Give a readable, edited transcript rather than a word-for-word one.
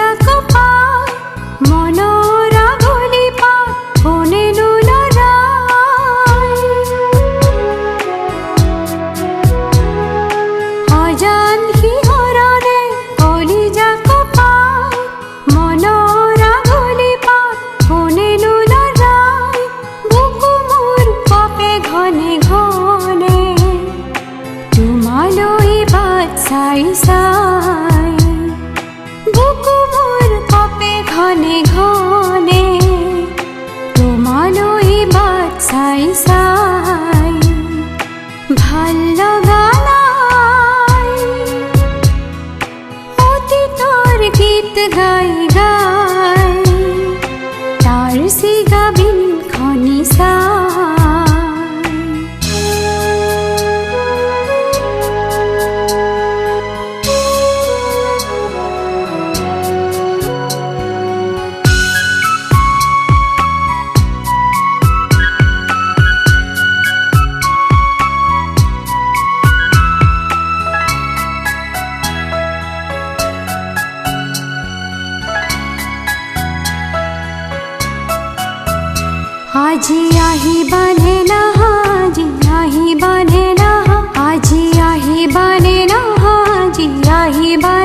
जाको पाय मनरा भुली पाय कोने नुलराय अजान ही हरणे कली जाको पाय मनरा भुली पाय कोने नुलराय बुकु मोर कपे घने घने तुमालोई बात साई साई बुकु मोर कपे घने घने तुमालोई बात साई साई ভাল লগা নাই অতীতৰ গীত গাই গাই তাৰ চিগাবিন খনি আজি আহি বানে না আজি আহি বানে না আজি আহি বানে না আজি আহি বানে